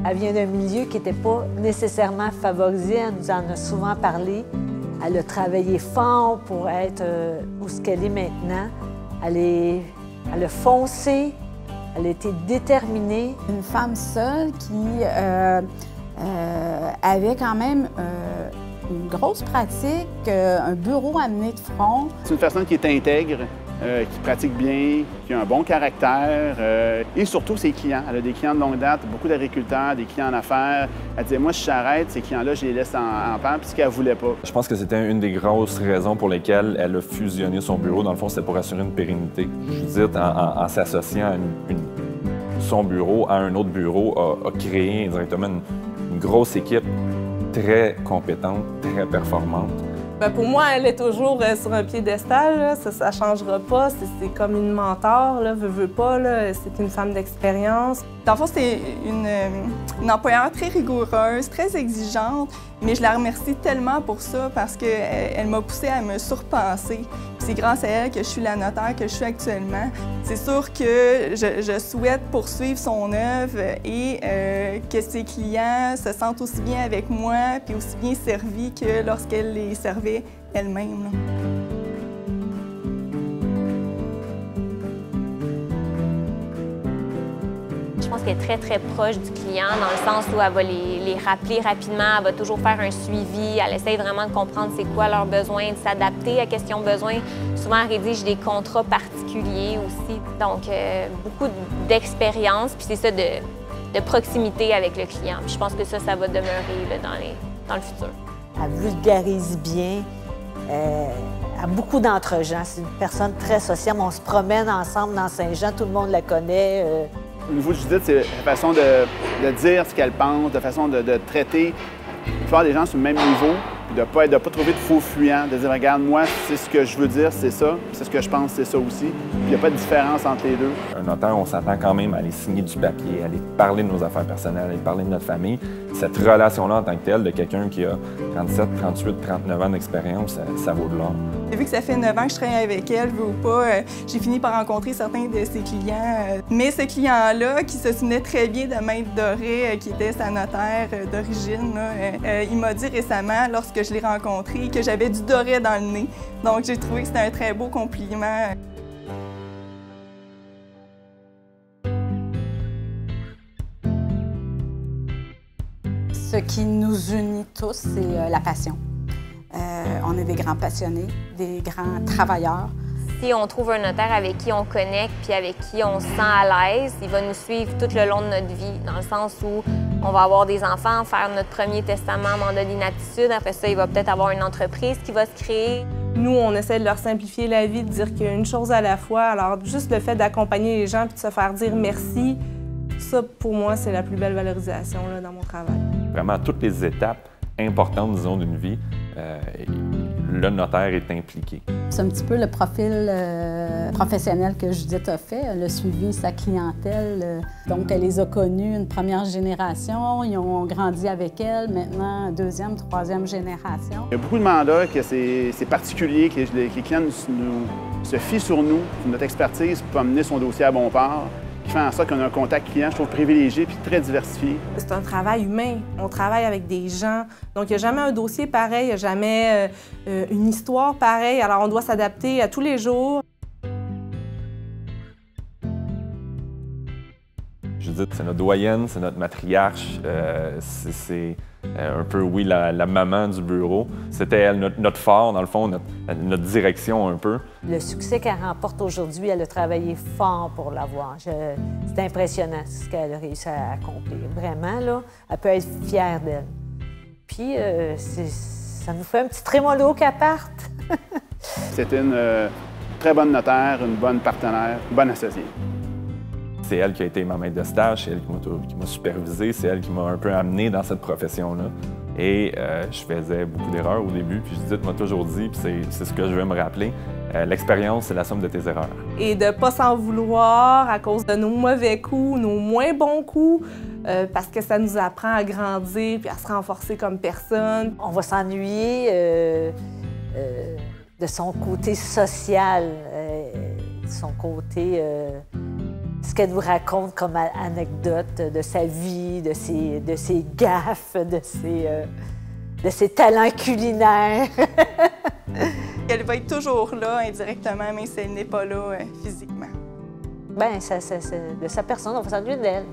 Elle vient d'un milieu qui n'était pas nécessairement favorisé. Elle nous en a souvent parlé. Elle a travaillé fort pour être où ce qu'elle est maintenant. Elle a foncé, elle a été déterminée. Une femme seule qui avait quand même une grosse pratique, un bureau amené de front. C'est une personne qui est intègre, qui pratique bien, qui a un bon caractère et surtout ses clients. Elle a des clients de longue date, beaucoup d'agriculteurs, des clients en affaires. Elle disait, moi, si j'arrête, ces clients-là, je les laisse en paix, puisqu'elle ne voulait pas. Je pense que c'était une des grosses raisons pour lesquelles elle a fusionné son bureau. Dans le fond, c'était pour assurer une pérennité. Je veux dire, en s'associant son bureau à un autre bureau, a créé directement une grosse équipe très compétente, très performante. Bien, pour moi, elle est toujours sur un piédestal, là. Ça ne changera pas. C'est comme une mentor, là, veut pas. C'est une femme d'expérience. Dans le fond, c'est une employeur très rigoureuse, très exigeante, mais je la remercie tellement pour ça parce qu'elle m'a poussée à me surpasser. C'est grâce à elle que je suis la notaire que je suis actuellement. C'est sûr que je souhaite poursuivre son œuvre et que ses clients se sentent aussi bien avec moi puis aussi bien servis que lorsqu'elle les servait elle-même. Je pense qu'elle est très, très proche du client dans le sens où elle va les rappeler rapidement, elle va toujours faire un suivi, elle essaie vraiment de comprendre c'est quoi leurs besoins, de s'adapter à ce qu'ils ont besoin. Souvent, elle rédige des contrats particuliers aussi. Donc, beaucoup d'expérience, puis c'est ça, de proximité avec le client. Puis je pense que ça va demeurer là, dans le futur. Elle vulgarise bien. À beaucoup d'entre-gens. C'est une personne très sociable. On se promène ensemble dans Saint-Jean, tout le monde la connaît. Au niveau de Judith, c'est la façon de dire ce qu'elle pense, la façon de traiter la plupart des gens sur le même niveau, de ne pas trouver de faux fuyants, de dire « Regarde, moi, c'est ce que je veux dire, c'est ça, c'est ce que je pense, c'est ça aussi. » Il n'y a pas de différence entre les deux. Un notaire, on s'attend quand même à aller signer du papier, à aller parler de nos affaires personnelles, à aller parler de notre famille. Cette relation-là en tant que telle, de quelqu'un qui a 37, 38, 39 ans d'expérience, ça vaut de l'or. Vu que ça fait 9 ans que je travaille avec elle, veux ou pas, j'ai fini par rencontrer certains de ses clients. Mais ce client-là, qui se souvenait très bien de Maître Doré, qui était sa notaire d'origine, il m'a dit récemment, lorsque je l'ai rencontré, que j'avais du doré dans le nez. Donc j'ai trouvé que c'était un très beau compliment. Ce qui nous unit tous, c'est la passion. On est des grands passionnés, des grands travailleurs. Si on trouve un notaire avec qui on connecte puis avec qui on se sent à l'aise, il va nous suivre tout le long de notre vie, dans le sens où on va avoir des enfants, faire notre premier testament, mandat d'inaptitude. Après ça, il va peut-être avoir une entreprise qui va se créer. Nous, on essaie de leur simplifier la vie, de dire qu'il y a une chose à la fois. Alors, juste le fait d'accompagner les gens puis de se faire dire merci, ça, pour moi, c'est la plus belle valorisation là, dans mon travail. Vraiment, toutes les étapes importantes, disons, d'une vie, le notaire est impliqué. C'est un petit peu le profil professionnel que Judith a fait. Elle a suivi sa clientèle. Donc, elle les a connus une première génération. Ils ont grandi avec elle, maintenant deuxième, troisième génération. Il y a beaucoup de mandats que c'est particulier, que les clients se fient sur nous, sur notre expertise pour amener son dossier à bon port, qui fait en sorte qu'on a un contact client, je trouve, privilégié puis très diversifié. C'est un travail humain. On travaille avec des gens. Donc, il n'y a jamais un dossier pareil, il n'y a jamais une histoire pareille. Alors, on doit s'adapter à tous les jours. Judith, c'est notre doyenne, c'est notre matriarche, c'est un peu, oui, la maman du bureau. C'était elle, notre phare, dans le fond, notre direction un peu. Le succès qu'elle remporte aujourd'hui, elle a travaillé fort pour l'avoir. C'est impressionnant ce qu'elle a réussi à accomplir. Vraiment, là, elle peut être fière d'elle. Puis, ça nous fait un petit trémolo qu'elle parte. C'était une très bonne notaire, une bonne partenaire, une bonne associée. C'est elle qui a été ma maître de stage, c'est elle qui m'a supervisé, c'est elle qui m'a un peu amené dans cette profession-là. Et je faisais beaucoup d'erreurs au début, puis Judith m'a toujours dit, puis c'est ce que je veux me rappeler, l'expérience, c'est la somme de tes erreurs. Et de ne pas s'en vouloir à cause de nos mauvais coups, nos moins bons coups, parce que ça nous apprend à grandir puis à se renforcer comme personne. On va s'ennuyer de son côté social, de son côté... ce qu'elle nous raconte comme anecdote de sa vie, de ses gaffes, de ses talents culinaires. Elle va être toujours là indirectement, même si elle n'est pas là physiquement. Bien, de sa personne, on va s'ennuyer d'elle.